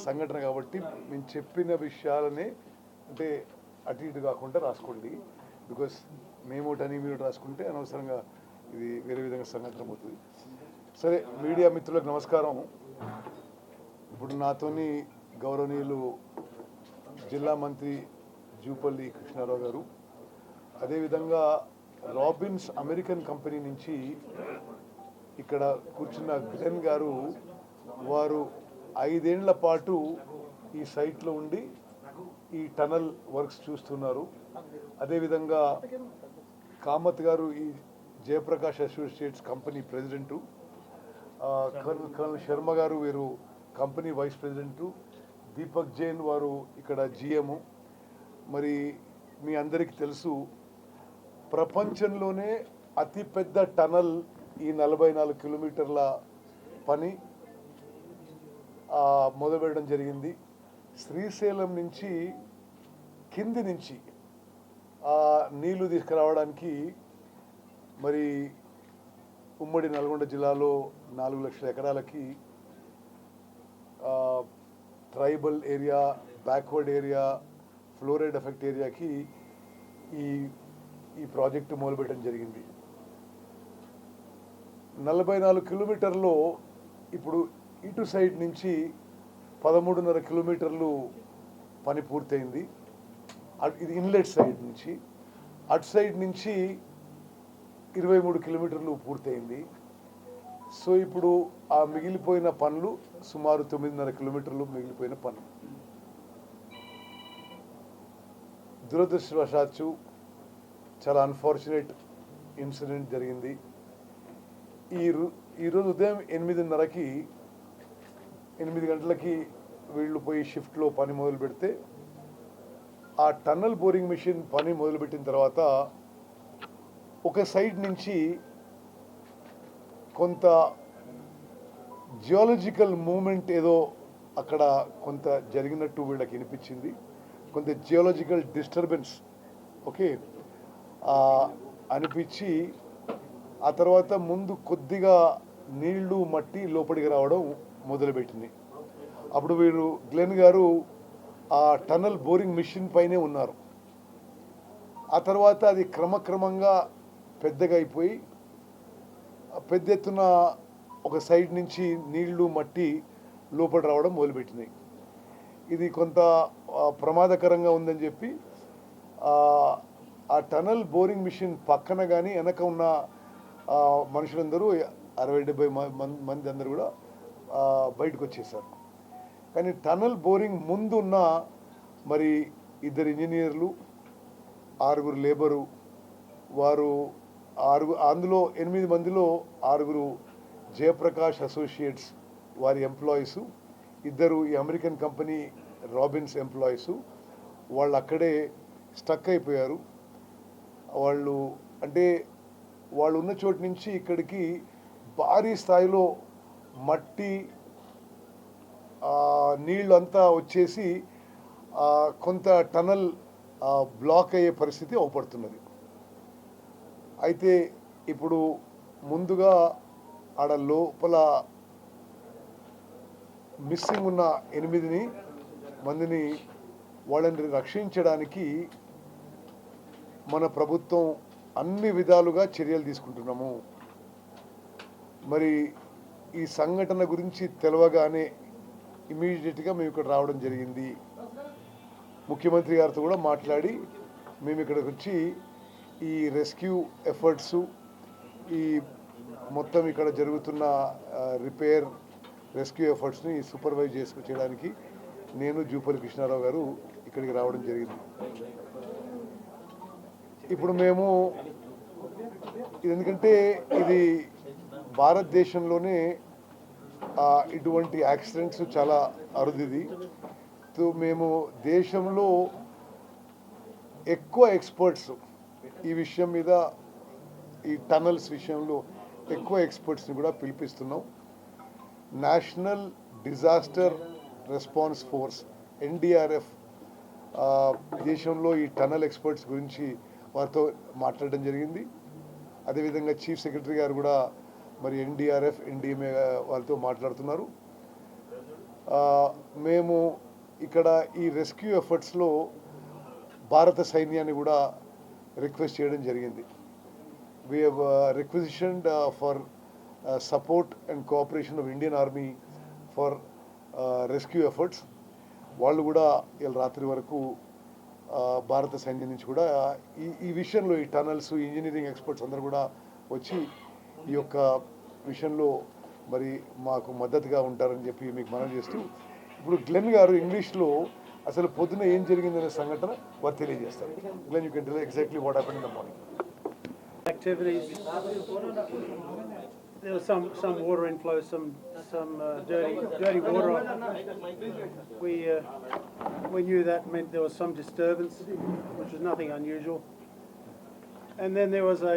సంఘటన కాబట్టి మేము చెప్పిన విషయాలనే అంటే అటు ఇటు కాకుండా రాసుకోండి. బికాస్ మేము ఒకటి మీరు రాసుకుంటే అనవసరంగా ఇది వేరే విధంగా సంఘటన పోతుంది. సరే, మీడియా మిత్రులకు నమస్కారం. ఇప్పుడు నాతోని గౌరవనీయులు జిల్లా మంత్రి జూపల్లి కృష్ణారావు గారు, అదేవిధంగా రాబిన్స్ అమెరికన్ కంపెనీ నుంచి ఇక్కడ కూర్చున్న గ్లెన్ గారు, వారు 5 ఏళ్ల పాటు ఈ సైట్లో ఉండి ఈ టనల్ వర్క్స్ చూస్తున్నారు. అదేవిధంగా కామత్ గారు ఈ Jayaprakash associates company president, colonel Sharma గారు వీరు company vice president, Deepak Jain వారు ఇక్కడ జిఎం. మరి మీ అందరికీ తెలుసు, ప్రపంచంలోనే అతిపెద్ద టనల్ ఈ 44 కిలోమీటర్ల పని మొదలుపెట్టడం జరిగింది. శ్రీశైలం నుంచి కింది నుంచి నీళ్లు తీసుకురావడానికి మరి ఉమ్మడి నల్గొండ జిల్లాలో 4 లక్షల ఎకరాలకి tribal area, backward area, fluoride effect ఏరియాకి ఈ ప్రాజెక్టు మొదలుపెట్టడం జరిగింది. 44 కిలోమీటర్లో ఇప్పుడు ఇటు సైడ్ నుంచి 13.5 కిలోమీటర్లు పని పూర్తయింది. ఇది ఇన్లెట్ సైడ్ నుంచి. అటు సైడ్ నుంచి 23 కిలోమీటర్లు పూర్తయింది. సో ఇప్పుడు ఆ మిగిలిపోయిన పనులు సుమారు 9.5 కిలోమీటర్లు మిగిలిపోయిన పనులు. దురదృష్టవశాత్తు చాలా అన్ఫార్చునేట్ ఇన్సిడెంట్ జరిగింది. ఈరోజు ఉదయం 8 గంటలకి వీళ్ళు పోయి షిఫ్ట్లో పని మొదలు పెడితే, ఆ టన్నల్ బోరింగ్ మిషన్ పని మొదలుపెట్టిన తర్వాత ఒక సైడ్ నుంచి కొంత జియాలజికల్ మూమెంట్ ఏదో అక్కడ కొంత జరిగినట్టు వీళ్ళకి అనిపించింది. కొంత జియాలజికల్ డిస్టర్బెన్స్ ఓకే అనిపించి, ఆ తర్వాత ముందు కొద్దిగా నీళ్లు మట్టి లోపలికి రావడం మొదలుపెట్టింది. అప్పుడు వీరు గ్లెన్ గారు ఆ టన్నల్ బోరింగ్ మిషన్ పైనే ఉన్నారు. ఆ తర్వాత అది క్రమక్రమంగా పెద్దగా అయిపోయి పెద్ద ఎత్తున ఒక సైడ్ నుంచి నీళ్లు మట్టి లోపల రావడం మొదలుపెట్టింది. ఇది కొంత ప్రమాదకరంగా ఉందని చెప్పి ఆ టన్నల్ బోరింగ్ మిషన్ పక్కన కానీ వెనక ఉన్న మనుషులందరూ 60-70 మంది అందరూ కూడా బయటకు వచ్చేసారు. కానీ టన్నల్ బోరింగ్ ముందున్న మరి 2 ఇంజనీర్లు, 6 లేబరు, వారు అందులో 8 మందిలో 6 జయప్రకాష్ అసోసియేట్స్ వారి ఎంప్లాయీసు, 2 ఈ అమెరికన్ కంపెనీ రాబిన్స్ ఎంప్లాయీసు. వాళ్ళు అక్కడే స్టక్ అయిపోయారు. వాళ్ళు ఉన్న చోటు నుంచి ఇక్కడికి భారీ స్థాయిలో మట్టి నీళ్ళు అంతా వచ్చేసి కొంత టనల్ బ్లాక్ అయ్యే పరిస్థితి అవపడుతున్నది. అయితే ఇప్పుడు ముందుగా ఆడ లోపల మిస్సింగ్ ఉన్న 8 మందిని వాళ్ళని రక్షించడానికి మన ప్రభుత్వం అన్ని విధాలుగా చర్యలు తీసుకుంటున్నాము. మరి ఈ సంఘటన గురించి తెలవగానే ఇమీడియట్గా మేము ఇక్కడ రావడం జరిగింది. ముఖ్యమంత్రి గారితో కూడా మాట్లాడి మేము ఇక్కడికి వచ్చి ఈ రెస్క్యూ ఎఫర్ట్స్, ఈ మొత్తం ఇక్కడ జరుగుతున్న రిపేర్ రెస్క్యూ ఎఫర్ట్స్ని సూపర్వైజ్ చేయడానికి నేను జూపల్లి కృష్ణారావు గారు ఇక్కడికి రావడం జరిగింది. ఇప్పుడు మేము ఎందుకంటే ఇది భారతదేశంలోనే ఇటువంటి యాక్సిడెంట్స్ చాలా అరుదిది. సో మేము దేశంలో ఎక్కువ ఎక్స్పర్ట్స్ ఈ విషయం మీద, ఈ టనల్స్ విషయంలో ఎక్కువ ఎక్స్పర్ట్స్ని కూడా పిలిపిస్తున్నాం. National disaster response force NDRF దేశంలో ఈ టనల్ ఎక్స్పర్ట్స్ గురించి వారితో మాట్లాడడం జరిగింది. అదేవిధంగా చీఫ్ సెక్రటరీ గారు కూడా మరి ఎన్డీఆర్ఎఫ్ ఎన్డీఎంఏ వాళ్ళతో మాట్లాడుతున్నారు. మేము ఇక్కడ ఈ రెస్క్యూ ఎఫర్ట్స్లో భారత సైన్యాన్ని కూడా రిక్వెస్ట్ చేయడం జరిగింది. We have requisitioned for support and cooperation of Indian army for rescue efforts. వాళ్ళు కూడా ఇలా రాత్రి వరకు భారత సైన్యం నుంచి కూడా ఈ విషయంలో ఈ టనల్స్ ఇంజనీరింగ్ ఎక్స్పర్ట్స్ అందరూ కూడా వచ్చి ఈ యొక్క విషయంలో మరి మాకు మద్దతుగా ఉంటారని చెప్పి మీకు మనవి చేస్తూ, ఇప్పుడు గ్లెన్ గారు ఇంగ్లీష్లో అసలు పొద్దున ఏం జరిగిందనే సంఘటన వారు తెలియజేస్తారు. Glenn, you can tell exactly what happened in the morning. Activities. There was some water inflow, some dirty water. We knew that meant there was some disturbance, which was nothing unusual. And then there was a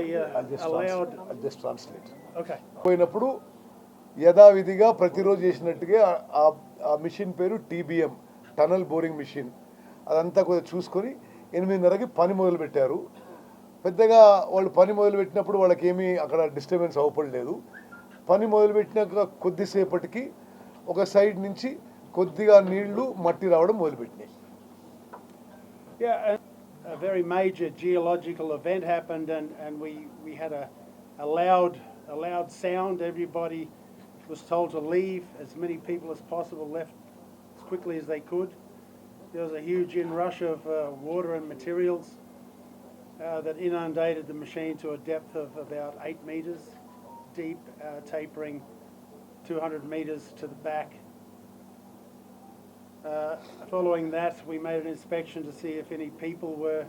loud. I'll just translate. Okay. పోయినప్పుడు యథావిధిగా ప్రతిరోజు చేసినట్టుగా ఆ machine పేరు TBM, tunnel boring machine. అదంతా కూడా చూసుకొని 8:30కి పని మొదలుపెట్టారు. పెద్దగా వాళ్ళు పని మొదలుపెట్టినప్పుడు వాళ్ళకి ఏమీ అక్కడ డిస్టర్బెన్స్ అవ్వపడలేదు. పని మొదలుపెట్టినాక కొద్దిసేపటికి ఒక సైడ్ నుంచి కొద్దిగా నీళ్లు మట్టి రావడం మొదలుపెట్టినాయి. Yeah, a very major geological event happened, and we had a loud sound. Everybody was told to leave. As many people as possible left as quickly as they could. There was a huge inrush of water and materials that inundated the machine to a depth of about 8 meters deep, tapering 200 meters to the back. Following that, we made an inspection to see if any people were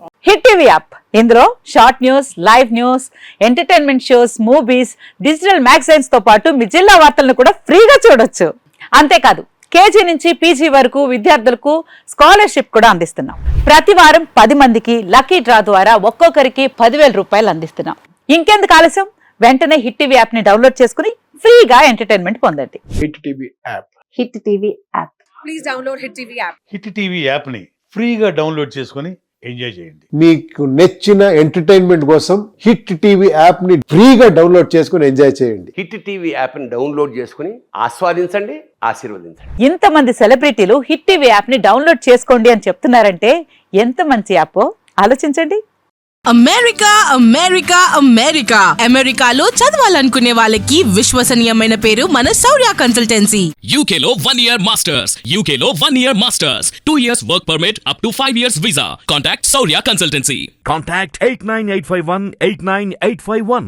on. Hit TV app, ఇందులో short news, live news, entertainment shows, movies, digital magazines తో పాటు మీ జిల్లా వార్తలను కూడా ఫ్రీగా చూడొచ్చు. అంతేకాదు KG నుంచి PG వరకు విద్యార్థులకు స్కాలర్షిప్ కూడా అందిస్తున్నాం. ప్రతి వారం 10 మందికి లక్కీ డ్రా ద్వారా ఒక్కొక్కరికి 10,000 రూపాయలు అందిస్తున్నాం. ఇంకెందుకు ఆలస్యం, వెంటనే హిట్ టీవీ యాప్ ని డౌన్లోడ్ చేసుకుని ఫ్రీగా ఎంటర్టైన్మెంట్ పొందండి. Hit TV app. Hit TV app. Please download hit TV app. Hit TV app ని ఫ్రీగా డౌన్లోడ్ చేసుకుని ఎంజాయ్ చేయండి. మీకు నచ్చిన ఎంటర్టైన్మెంట్ కోసం హిట్ టీవీ యాప్ ని ఫ్రీగా డౌన్లోడ్ చేసుకుని ఎంజాయ్ చేయండి. హిట్ టీవీ యాప్ ని డౌన్లోడ్ చేసుకుని ఆస్వాదించండి, ఆశీర్వదించండి. ఇంతమంది సెలబ్రిటీలు హిట్ టీవీ యాప్ ని డౌన్లోడ్ చేసుకోండి అని చెప్తున్నారంటే ఎంత మంచి యాప్ ఆలోచించండి. అమెరికాలో చదవాలనుకునే వాళ్ళకి విశ్వసనీయమైన పేరు మన శౌర్య కన్సల్టెన్సీ. UK లో 1 year masters, UK లో 1 year masters, 2 years work permit up to 5 years visa. Contact Saurya Consultancy. Contact 89851 89851.